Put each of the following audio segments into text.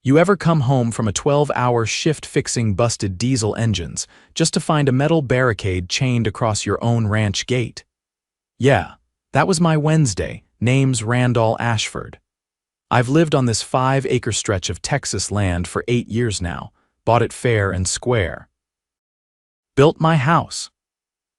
You ever come home from a 12-hour shift fixing busted diesel engines just to find a metal barricade chained across your own ranch gate? Yeah, that was my Wednesday. Name's Randall Ashford. I've lived on this 5-acre stretch of Texas land for 8 years now, bought it fair and square. Built my house.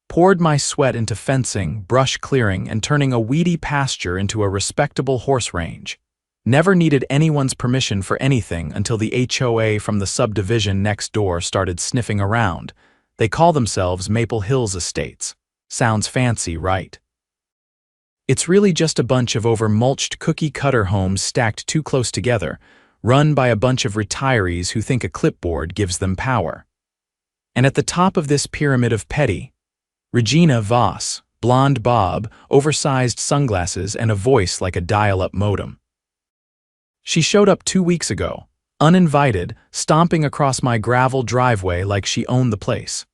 Poured my sweat into fencing, brush clearing, and turning a weedy pasture into a respectable horse range. Never needed anyone's permission for anything until the HOA from the subdivision next door started sniffing around. They call themselves Maple Hills Estates. Sounds fancy, right? It's really just a bunch of over-mulched cookie-cutter homes stacked too close together, run by a bunch of retirees who think a clipboard gives them power. And at the top of this pyramid of petty, Regina Voss, blonde bob, oversized sunglasses, and a voice like a dial-up modem. She showed up 2 weeks ago, uninvited, stomping across my gravel driveway like she owned the place.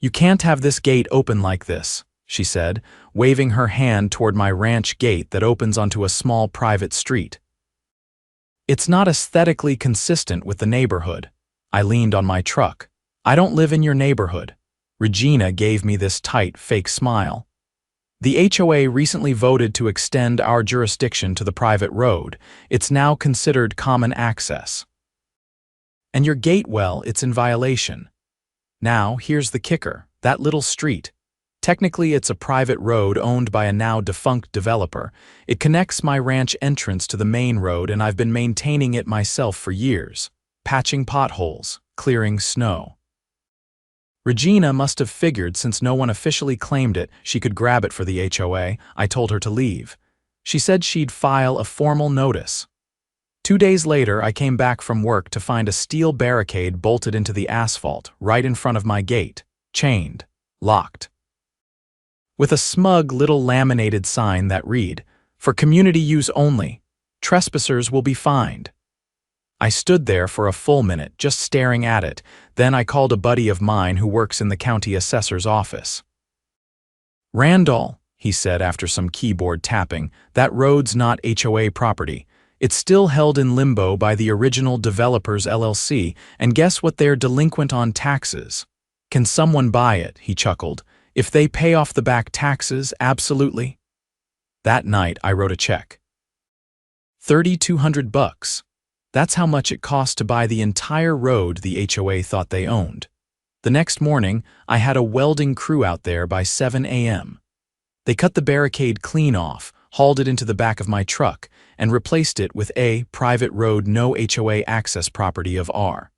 "You can't have this gate open like this," she said, waving her hand toward my ranch gate that opens onto a small private street. "It's not aesthetically consistent with the neighborhood." I leaned on my truck. "I don't live in your neighborhood." Regina gave me this tight, fake smile. "The HOA recently voted to extend our jurisdiction to the private road. It's now considered common access. And your gate, well, it's in violation. Now, here's the kicker, that little street. Technically, it's a private road owned by a now-defunct developer. It connects my ranch entrance to the main road, and I've been maintaining it myself for years, patching potholes, clearing snow." Regina must have figured since no one officially claimed it, she could grab it for the HOA. I told her to leave. She said she'd file a formal notice. 2 days later, I came back from work to find a steel barricade bolted into the asphalt right in front of my gate, chained, locked, with a smug little laminated sign that read, "For community use only. Trespassers will be fined." I stood there for a full minute, just staring at it. Then I called a buddy of mine who works in the county assessor's office. "Randall," he said after some keyboard tapping, "that road's not HOA property. It's still held in limbo by the original developers LLC, and guess what, they're delinquent on taxes. Can someone buy it?" he chuckled. "If they pay off the back taxes, absolutely." That night I wrote a check. $3,200. That's how much it cost to buy the entire road the HOA thought they owned. The next morning, I had a welding crew out there by 7 a.m. They cut the barricade clean off, hauled it into the back of my truck, and replaced it with a private road no HOA access property of R.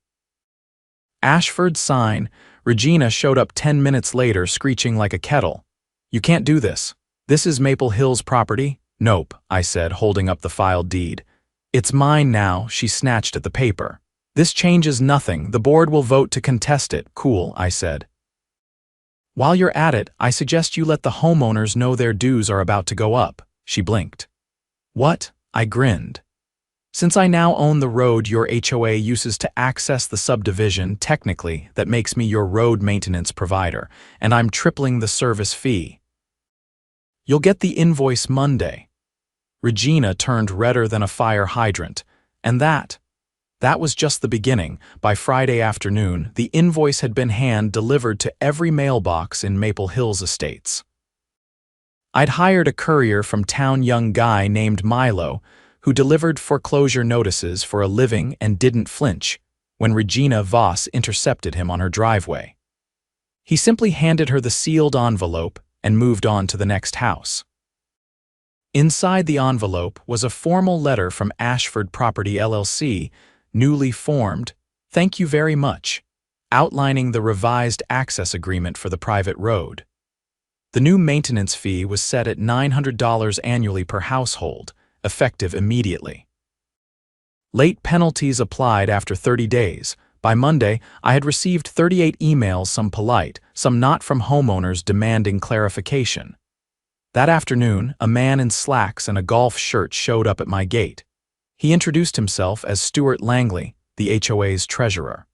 Ashford sign. Regina showed up 10 minutes later screeching like a kettle. "You can't do this. This is Maple Hills property." "Nope," I said, holding up the filed deed. "It's mine now," she snatched at the paper. "This changes nothing. The board will vote to contest it." "Cool," I said. "While you're at it, I suggest you let the homeowners know their dues are about to go up." She blinked. "What?" I grinned. "Since I now own the road your HOA uses to access the subdivision, technically, that makes me your road maintenance provider, and I'm tripling the service fee. You'll get the invoice Monday." Regina turned redder than a fire hydrant. And that was just the beginning. By Friday afternoon, the invoice had been hand-delivered to every mailbox in Maple Hills Estates. I'd hired a courier from town, young guy named Milo, who delivered foreclosure notices for a living and didn't flinch when Regina Voss intercepted him on her driveway. He simply handed her the sealed envelope and moved on to the next house. Inside the envelope was a formal letter from Ashford Property LLC, newly formed, "Thank you very much," outlining the revised access agreement for the private road. The new maintenance fee was set at $900 annually per household, effective immediately. Late penalties applied after 30 days. By Monday, I had received 38 emails, some polite, some not, from homeowners demanding clarification. That afternoon, a man in slacks and a golf shirt showed up at my gate. He introduced himself as Stuart Langley, the HOA's treasurer.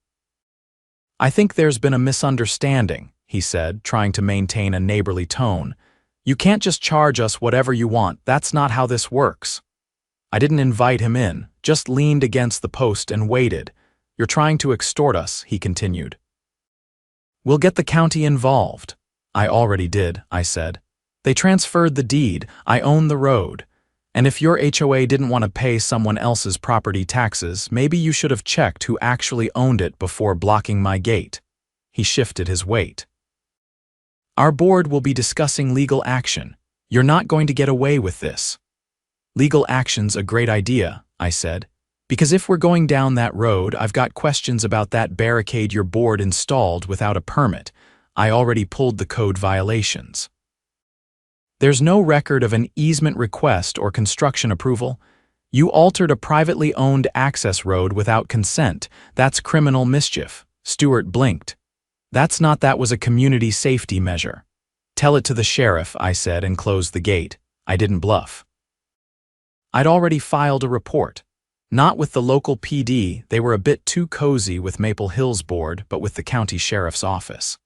"I think there's been a misunderstanding," he said, trying to maintain a neighborly tone. "You can't just charge us whatever you want. That's not how this works." I didn't invite him in, just leaned against the post and waited. "You're trying to extort us," he continued. "We'll get the county involved." "I already did," I said. "They transferred the deed. I own the road. And if your HOA didn't want to pay someone else's property taxes, maybe you should have checked who actually owned it before blocking my gate." He shifted his weight. "Our board will be discussing legal action. You're not going to get away with this." "Legal action's a great idea," I said, "because if we're going down that road, I've got questions about that barricade your board installed without a permit. I already pulled the code violations. There's no record of an easement request or construction approval. You altered a privately owned access road without consent. That's criminal mischief." Stewart blinked. That was a community safety measure." "Tell it to the sheriff," I said, and closed the gate. I didn't bluff. I'd already filed a report. Not with the local PD, they were a bit too cozy with Maple Hills Board, but with the county sheriff's office.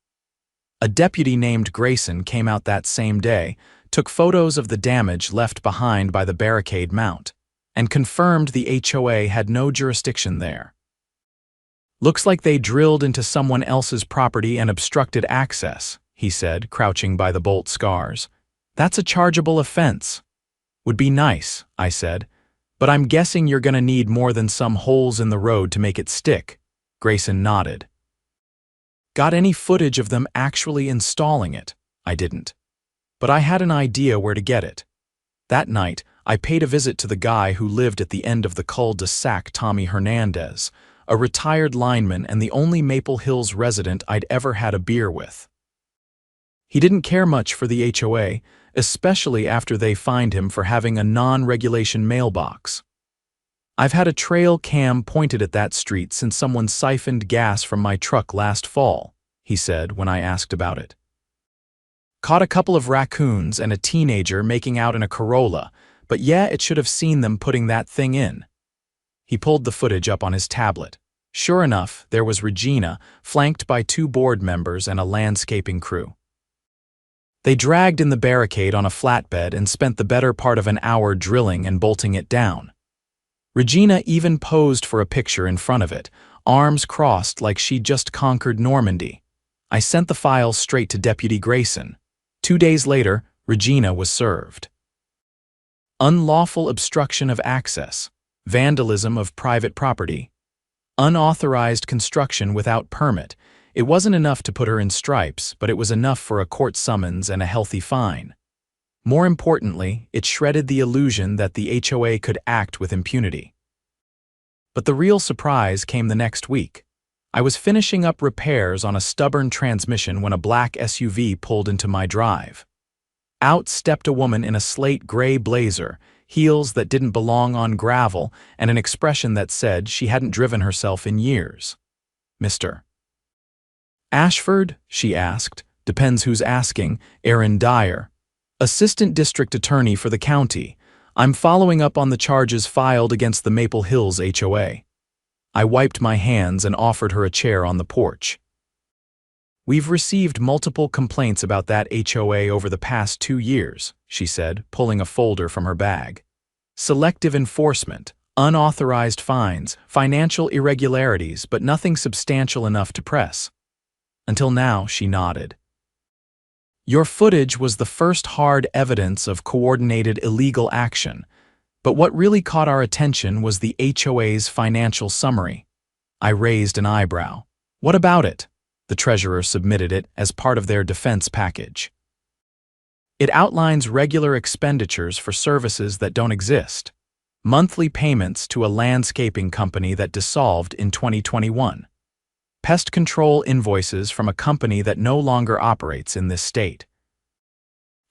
A deputy named Grayson came out that same day, took photos of the damage left behind by the barricade mount, and confirmed the HOA had no jurisdiction there. "Looks like they drilled into someone else's property and obstructed access," he said, crouching by the bolt scars. "That's a chargeable offense." "Would be nice," I said, "but I'm guessing you're gonna need more than some holes in the road to make it stick." Grayson nodded. "Got any footage of them actually installing it?" I didn't. But I had an idea where to get it. That night, I paid a visit to the guy who lived at the end of the cul-de-sac, Tommy Hernandez, a retired lineman and the only Maple Hills resident I'd ever had a beer with. He didn't care much for the HOA, especially after they fined him for having a non-regulation mailbox. "I've had a trail cam pointed at that street since someone siphoned gas from my truck last fall," he said when I asked about it. "Caught a couple of raccoons and a teenager making out in a Corolla, but yeah, it should have seen them putting that thing in." He pulled the footage up on his tablet. Sure enough, there was Regina, flanked by 2 board members and a landscaping crew. They dragged in the barricade on a flatbed and spent the better part of an hour drilling and bolting it down. Regina even posed for a picture in front of it, arms crossed like she'd just conquered Normandy. I sent the files straight to Deputy Grayson. 2 days later, Regina was served. Unlawful obstruction of access, vandalism of private property, unauthorized construction without permit. It wasn't enough to put her in stripes, but it was enough for a court summons and a healthy fine. More importantly, it shredded the illusion that the HOA could act with impunity. But the real surprise came the next week. I was finishing up repairs on a stubborn transmission when a black SUV pulled into my drive. Out stepped a woman in a slate gray blazer, heels that didn't belong on gravel, and an expression that said she hadn't driven herself in years. "Mr. Ashford?" she asked. "Depends who's asking." "Aaron Dyer, Assistant District Attorney for the county. I'm following up on the charges filed against the Maple Hills HOA." I wiped my hands and offered her a chair on the porch. "We've received multiple complaints about that HOA over the past 2 years, she said, pulling a folder from her bag. "Selective enforcement, unauthorized fines, financial irregularities, but nothing substantial enough to press." "Until now," she nodded. "Your footage was the first hard evidence of coordinated illegal action. But what really caught our attention was the HOA's financial summary." I raised an eyebrow. "What about it?" The treasurer submitted it as part of their defense package. "It outlines regular expenditures for services that don't exist. Monthly payments to a landscaping company that dissolved in 2021. Pest control invoices from a company that no longer operates in this state.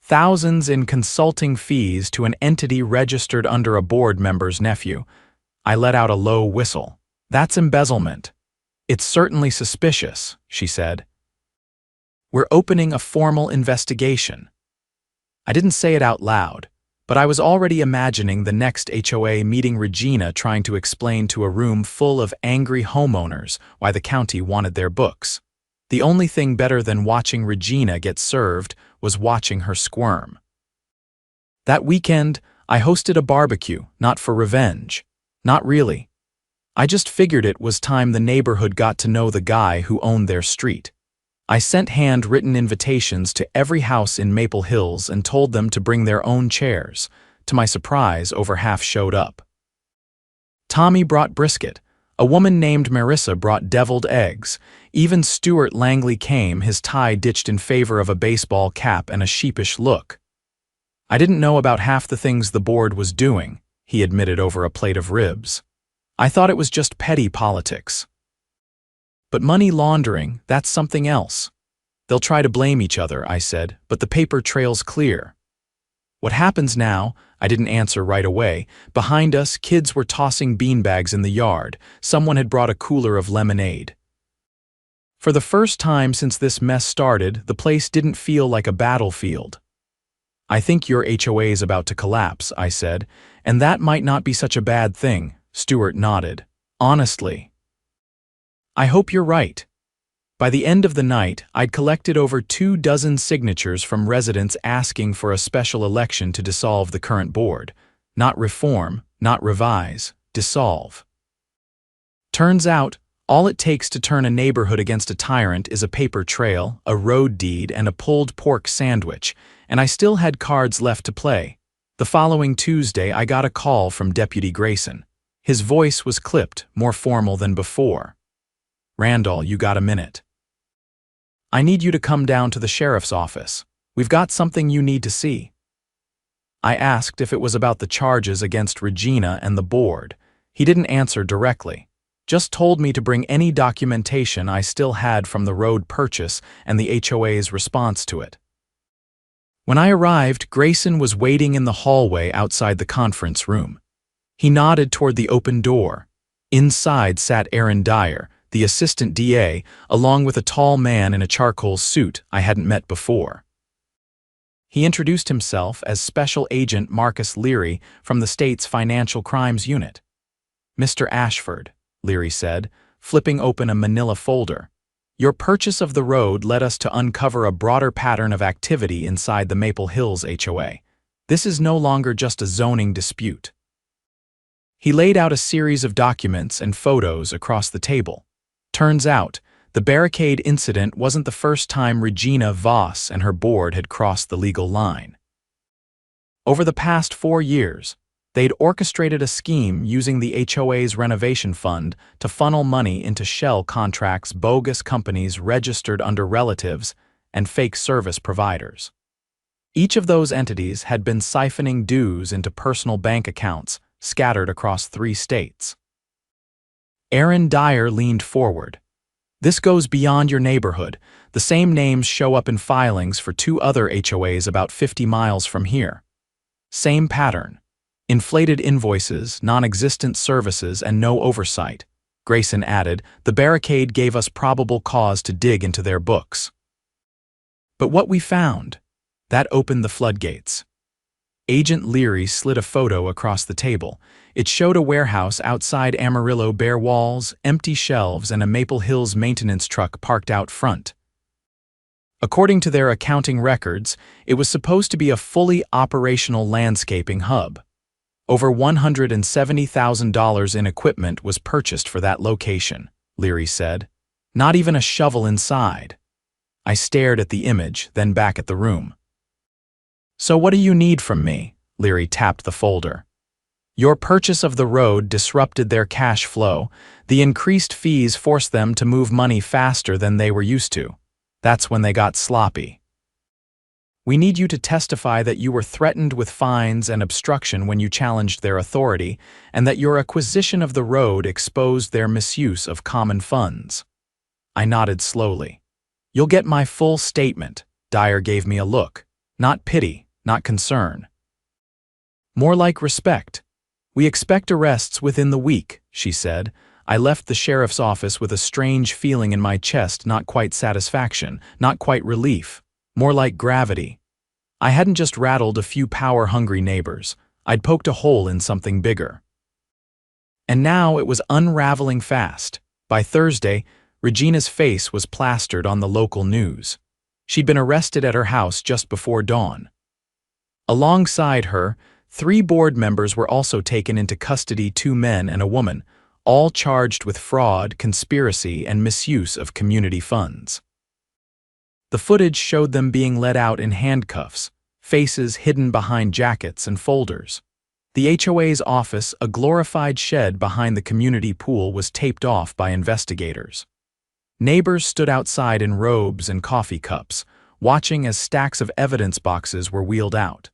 Thousands in consulting fees to an entity registered under a board member's nephew." I let out a low whistle. "That's embezzlement." "It's certainly suspicious," she said. "We're opening a formal investigation." I didn't say it out loud, but I was already imagining the next HOA meeting Regina trying to explain to a room full of angry homeowners why the county wanted their books. The only thing better than watching Regina get served was watching her squirm. That weekend, I hosted a barbecue, not for revenge, Not really. I just figured it was time the neighborhood got to know the guy who owned their street. I sent handwritten invitations to every house in Maple Hills and told them to bring their own chairs. To my surprise, over half showed up. Tommy brought brisket. A woman named Marissa brought deviled eggs. Even Stuart Langley came, his tie ditched in favor of a baseball cap and a sheepish look. I didn't know about half the things the board was doing, he admitted over a plate of ribs. I thought it was just petty politics. But money laundering, that's something else. They'll try to blame each other, I said, but the paper trail's clear. What happens now? I didn't answer right away. Behind us, kids were tossing beanbags in the yard. Someone had brought a cooler of lemonade. For the first time since this mess started, the place didn't feel like a battlefield. I think your HOA's about to collapse, I said, and that might not be such a bad thing. Stuart nodded. Honestly. I hope you're right. By the end of the night, I'd collected over 24 signatures from residents asking for a special election to dissolve the current board. Not reform, not revise, dissolve. Turns out, all it takes to turn a neighborhood against a tyrant is a paper trail, a road deed, and a pulled pork sandwich, and I still had cards left to play. The following Tuesday, I got a call from Deputy Grayson. His voice was clipped, more formal than before. Randall, you got a minute? I need you to come down to the sheriff's office. We've got something you need to see. I asked if it was about the charges against Regina and the board. He didn't answer directly, just told me to bring any documentation I still had from the road purchase and the HOA's response to it. When I arrived, Grayson was waiting in the hallway outside the conference room. He nodded toward the open door. Inside sat Aaron Dyer, the assistant DA, along with a tall man in a charcoal suit I hadn't met before. He introduced himself as Special Agent Marcus Leary from the state's Financial Crimes Unit. Mr. Ashford, Leary said, flipping open a manila folder. Your purchase of the road led us to uncover a broader pattern of activity inside the Maple Hills HOA. This is no longer just a zoning dispute. He laid out a series of documents and photos across the table. Turns out, the barricade incident wasn't the first time Regina Voss and her board had crossed the legal line. Over the past 4 years, they'd orchestrated a scheme using the HOA's renovation fund to funnel money into shell contracts, bogus companies registered under relatives, and fake service providers. Each of those entities had been siphoning dues into personal bank accounts scattered across 3 states. Aaron Dyer leaned forward. This goes beyond your neighborhood. The same names show up in filings for 2 other HOAs about 50 miles from here. Same pattern. Inflated invoices, non-existent services, and no oversight. Grayson added, the barricade gave us probable cause to dig into their books. But what we found, that opened the floodgates. Agent Leary slid a photo across the table. It showed a warehouse outside Amarillo, bare walls, empty shelves, and a Maple Hills maintenance truck parked out front. According to their accounting records, it was supposed to be a fully operational landscaping hub. Over $170,000 in equipment was purchased for that location, Leary said. Not even a shovel inside. I stared at the image, then back at the room. So what do you need from me? Leary tapped the folder. Your purchase of the road disrupted their cash flow. The increased fees forced them to move money faster than they were used to. That's when they got sloppy. We need you to testify that you were threatened with fines and obstruction when you challenged their authority, and that your acquisition of the road exposed their misuse of common funds. I nodded slowly. You'll get my full statement. Dyer gave me a look. Not pity, not concern. More like respect. We expect arrests within the week, she said. I left the sheriff's office with a strange feeling in my chest, not quite satisfaction, not quite relief, more like gravity. I hadn't just rattled a few power-hungry neighbors. I'd poked a hole in something bigger. And now it was unraveling fast. By Thursday, Regina's face was plastered on the local news. She'd been arrested at her house just before dawn. Alongside her, 3 board members were also taken into custody, 2 men and a woman, all charged with fraud, conspiracy, and misuse of community funds. The footage showed them being led out in handcuffs, faces hidden behind jackets and folders. The HOA's office, a glorified shed behind the community pool, was taped off by investigators. Neighbors stood outside in robes and coffee cups, watching as stacks of evidence boxes were wheeled out.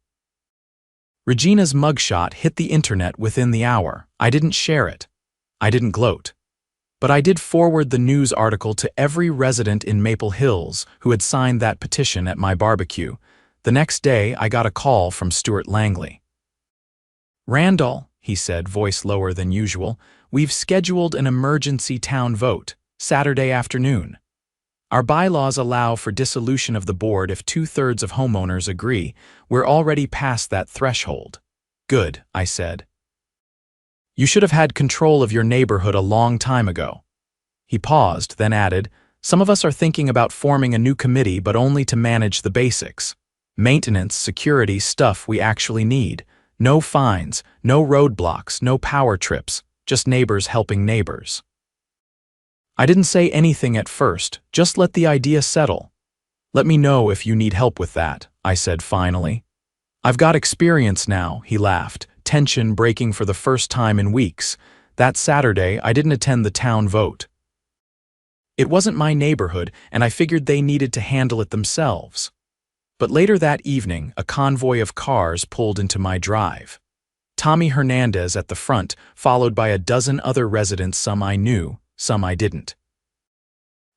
Regina's mugshot hit the internet within the hour. I didn't share it. I didn't gloat. But I did forward the news article to every resident in Maple Hills who had signed that petition at my barbecue. The next day, I got a call from Stuart Langley. "Randall," he said, voice lower than usual, "we've scheduled an emergency town vote, Saturday afternoon. Our bylaws allow for dissolution of the board if 2/3 of homeowners agree. We're already past that threshold." "Good," I said. "You should have had control of your neighborhood a long time ago." He paused, then added, "Some of us are thinking about forming a new committee, but only to manage the basics. Maintenance, security, stuff we actually need. No fines, no roadblocks, no power trips, just neighbors helping neighbors." I didn't say anything at first, just let the idea settle. "Let me know if you need help with that," I said finally. "I've got experience now," he laughed, tension breaking for the first time in weeks. That Saturday, I didn't attend the town vote. It wasn't my neighborhood, and I figured they needed to handle it themselves. But later that evening, a convoy of cars pulled into my drive. Tommy Hernandez at the front, followed by a dozen other residents, some I knew, some I didn't.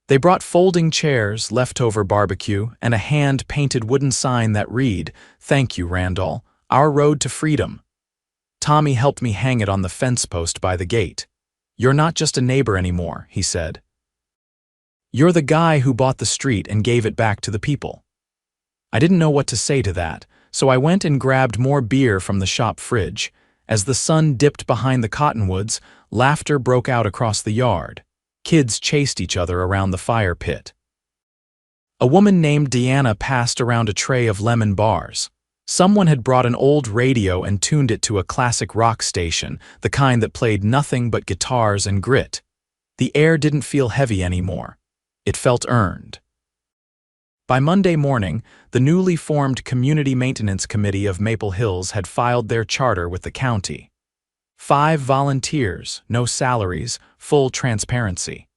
They brought folding chairs, leftover barbecue, and a hand-painted wooden sign that read, "Thank you, Randall, our road to freedom." Tommy helped me hang it on the fence post by the gate. "You're not just a neighbor anymore," he said. "You're the guy who bought the street and gave it back to the people." I didn't know what to say to that, so I went and grabbed more beer from the shop fridge. As the sun dipped behind the cottonwoods, laughter broke out across the yard. Kids chased each other around the fire pit. A woman named Deanna passed around a tray of lemon bars. Someone had brought an old radio and tuned it to a classic rock station, the kind that played nothing but guitars and grit. The air didn't feel heavy anymore. It felt earned. By Monday morning, the newly formed Community Maintenance Committee of Maple Hills had filed their charter with the county. 5 volunteers, no salaries, full transparency.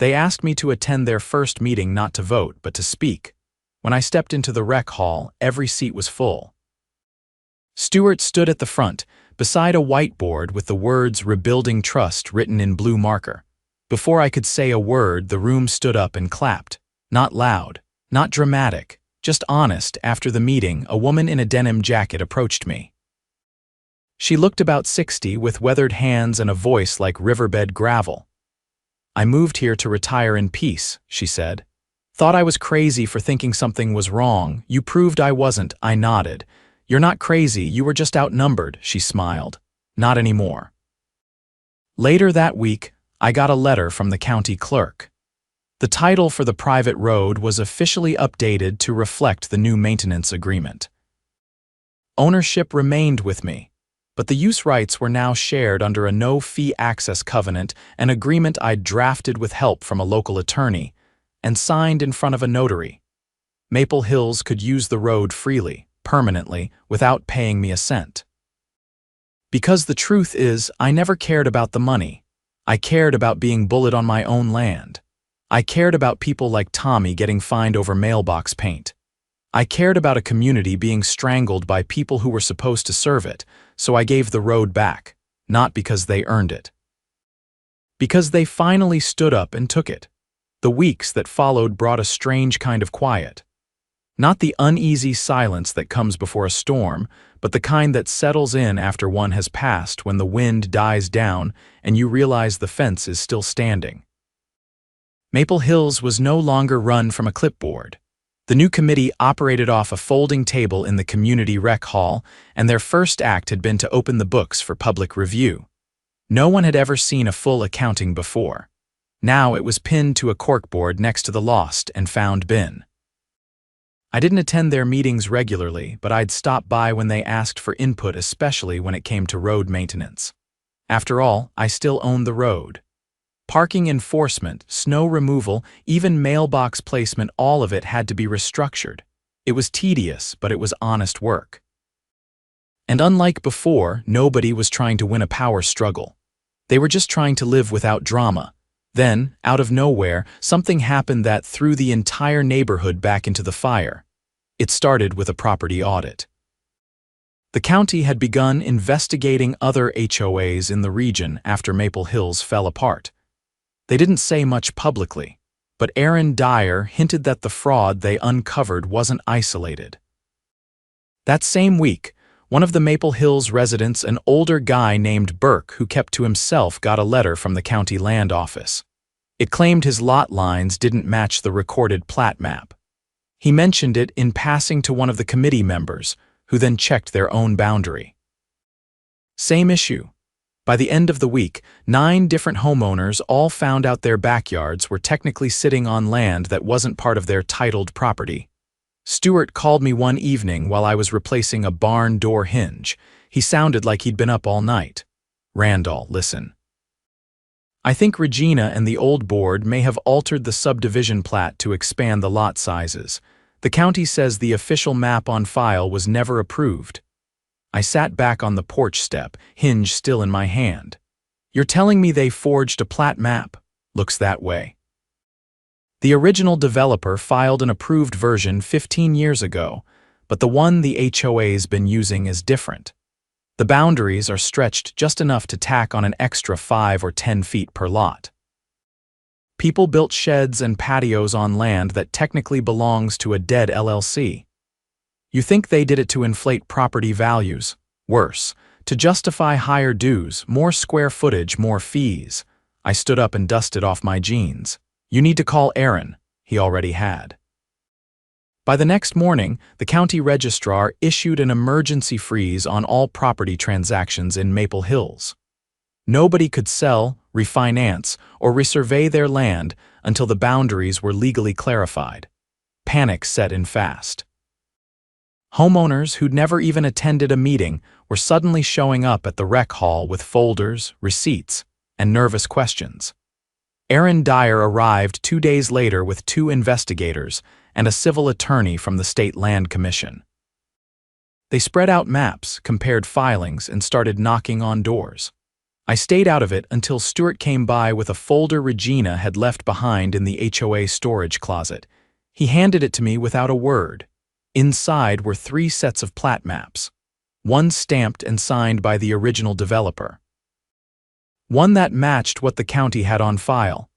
They asked me to attend their first meeting, not to vote, but to speak. When I stepped into the rec hall, every seat was full. Stuart stood at the front, beside a whiteboard with the words "Rebuilding Trust" written in blue marker. Before I could say a word, the room stood up and clapped. Not loud. Not dramatic, just honest. After the meeting, a woman in a denim jacket approached me. She looked about 60 with weathered hands and a voice like riverbed gravel. "I moved here to retire in peace," she said. "Thought I was crazy for thinking something was wrong. You proved I wasn't," I nodded. "You're not crazy, you were just outnumbered," she smiled. "Not anymore." Later that week, I got a letter from the county clerk. The title for the private road was officially updated to reflect the new maintenance agreement. Ownership remained with me, but the use rights were now shared under a no-fee access covenant, an agreement I'd drafted with help from a local attorney and signed in front of a notary. Maple Hills could use the road freely, permanently, without paying me a cent. Because the truth is, I never cared about the money. I cared about being bullied on my own land. I cared about people like Tommy getting fined over mailbox paint. I cared about a community being strangled by people who were supposed to serve it, so I gave the road back, not because they earned it. Because they finally stood up and took it. The weeks that followed brought a strange kind of quiet. Not the uneasy silence that comes before a storm, but the kind that settles in after one has passed, when the wind dies down and you realize the fence is still standing. Maple Hills was no longer run from a clipboard. The new committee operated off a folding table in the community rec hall, and their first act had been to open the books for public review. No one had ever seen a full accounting before. Now it was pinned to a corkboard next to the lost and found bin. I didn't attend their meetings regularly, but I'd stop by when they asked for input, especially when it came to road maintenance. After all, I still owned the road. Parking enforcement, snow removal, even mailbox placement, all of it had to be restructured. It was tedious, but it was honest work. And unlike before, nobody was trying to win a power struggle. They were just trying to live without drama. Then, out of nowhere, something happened that threw the entire neighborhood back into the fire. It started with a property audit. The county had begun investigating other HOAs in the region after Maple Hills fell apart. They didn't say much publicly, but Aaron Dyer hinted that the fraud they uncovered wasn't isolated. That same week, one of the Maple Hills residents, an older guy named Burke who kept to himself, got a letter from the county land office. It claimed his lot lines didn't match the recorded plat map. He mentioned it in passing to one of the committee members, who then checked their own boundary. Same issue. By the end of the week, 9 different homeowners all found out their backyards were technically sitting on land that wasn't part of their titled property. Stuart called me one evening while I was replacing a barn door hinge. He sounded like he'd been up all night. "Randall, listen. I think Regina and the old board may have altered the subdivision plat to expand the lot sizes. The county says the official map on file was never approved." I sat back on the porch step, hinge still in my hand. "You're telling me they forged a plat map?" "Looks that way." The original developer filed an approved version 15 years ago, but the one the HOA's been using is different. The boundaries are stretched just enough to tack on an extra 5 or 10 feet per lot. People built sheds and patios on land that technically belongs to a dead LLC. You think they did it to inflate property values? Worse, to justify higher dues, more square footage, more fees. I stood up and dusted off my jeans. "You need to call Aaron." He already had. By the next morning, the county registrar issued an emergency freeze on all property transactions in Maple Hills. Nobody could sell, refinance, or resurvey their land until the boundaries were legally clarified. Panic set in fast. Homeowners who'd never even attended a meeting were suddenly showing up at the rec hall with folders, receipts, and nervous questions. Aaron Dyer arrived 2 days later with 2 investigators and a civil attorney from the State Land Commission. They spread out maps, compared filings, and started knocking on doors. I stayed out of it until Stuart came by with a folder Regina had left behind in the HOA storage closet. He handed it to me without a word. Inside were 3 sets of plat maps, one stamped and signed by the original developer, one that matched what the county had on file,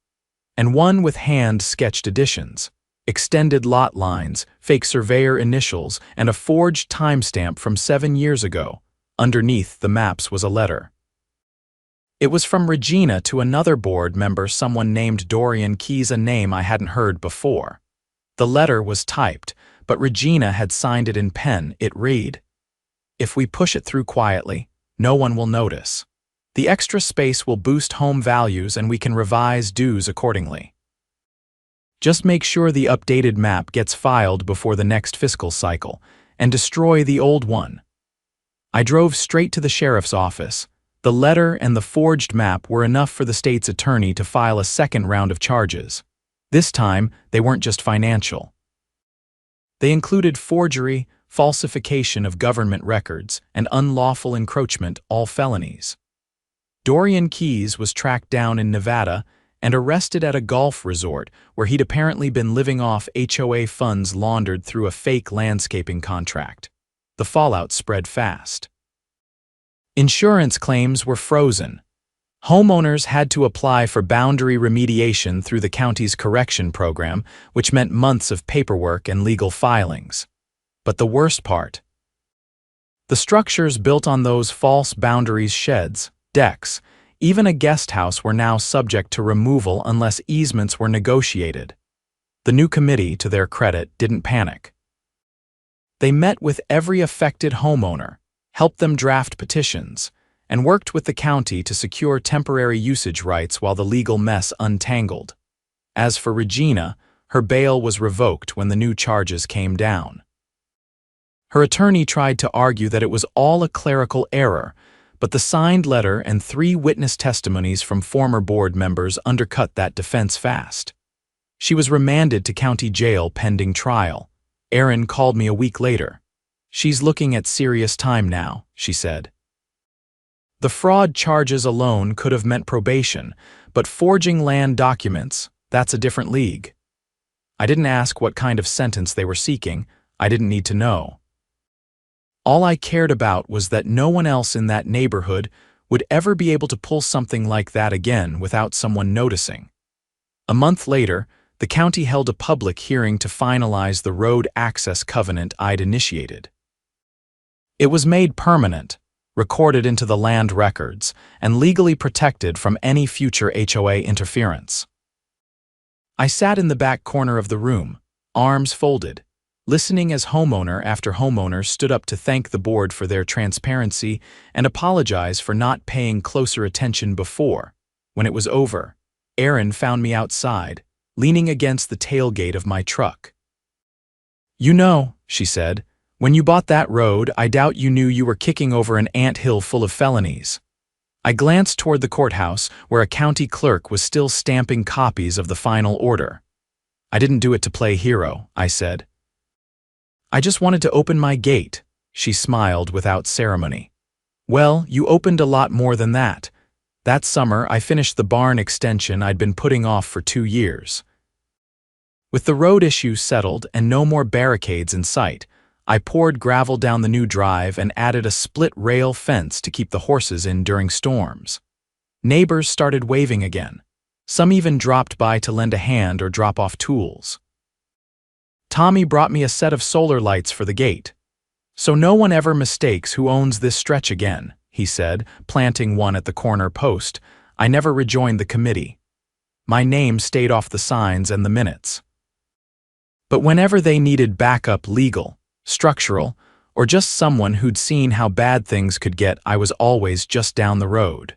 and one with hand-sketched additions, extended lot lines, fake surveyor initials, and a forged timestamp from 7 years ago. Underneath the maps was a letter. It was from Regina to another board member, someone named Dorian Keyes, a name I hadn't heard before. The letter was typed, but Regina had signed it in pen. It read, "If we push it through quietly, no one will notice. The extra space will boost home values and we can revise dues accordingly. Just make sure the updated map gets filed before the next fiscal cycle and destroy the old one." I drove straight to the sheriff's office. The letter and the forged map were enough for the state's attorney to file a second round of charges. This time, they weren't just financial. They included forgery, falsification of government records, and unlawful encroachment, all felonies. Dorian Keyes was tracked down in Nevada and arrested at a golf resort where he'd apparently been living off HOA funds laundered through a fake landscaping contract. The fallout spread fast. Insurance claims were frozen. Homeowners had to apply for boundary remediation through the county's correction program, which meant months of paperwork and legal filings. But the worst part: the structures built on those false boundaries, sheds, decks, even a guest house, were now subject to removal unless easements were negotiated. The new committee, to their credit, didn't panic. They met with every affected homeowner, helped them draft petitions, and worked with the county to secure temporary usage rights while the legal mess untangled. As for Regina, Her bail was revoked when the new charges came down. Her attorney tried to argue that it was all a clerical error, but the signed letter and 3 witness testimonies from former board members undercut that defense fast. She was remanded to county jail pending trial. Erin called me a week later. "She's looking at serious time now," she said. The fraud charges alone could have meant probation, but forging land documents, that's a different league. I didn't ask what kind of sentence they were seeking. I didn't need to know. All I cared about was that no one else in that neighborhood would ever be able to pull something like that again without someone noticing. A month later, the county held a public hearing to finalize the road access covenant I'd initiated. It was made permanent, recorded into the land records, and legally protected from any future HOA interference. I sat in the back corner of the room, arms folded, listening as homeowner after homeowner stood up to thank the board for their transparency and apologize for not paying closer attention before. When it was over, Erin found me outside, leaning against the tailgate of my truck. "You know," she said, "when you bought that road, I doubt you knew you were kicking over an anthill full of felonies." I glanced toward the courthouse, where a county clerk was still stamping copies of the final order. "I didn't do it to play hero," I said. "I just wanted to open my gate," she smiled without ceremony. "Well, you opened a lot more than that. That summer, I finished the barn extension I'd been putting off for 2 years. With the road issue settled and no more barricades in sight, I poured gravel down the new drive and added a split-rail fence to keep the horses in during storms. Neighbors started waving again. Some even dropped by to lend a hand or drop off tools. Tommy brought me a set of solar lights for the gate. "So no one ever mistakes who owns this stretch again," he said, planting one at the corner post. I never rejoined the committee. My name stayed off the signs and the minutes. But whenever they needed backup legal, structural, or just someone who'd seen how bad things could get, I was always just down the road.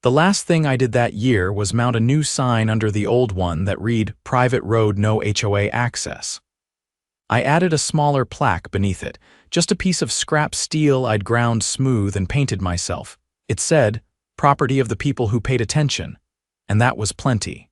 The last thing I did that year was mount a new sign under the old one that read, "Private road, no HOA access." I added a smaller plaque beneath it, just a piece of scrap steel I'd ground smooth and painted myself. It said, "Property of the people who paid attention," and that was plenty.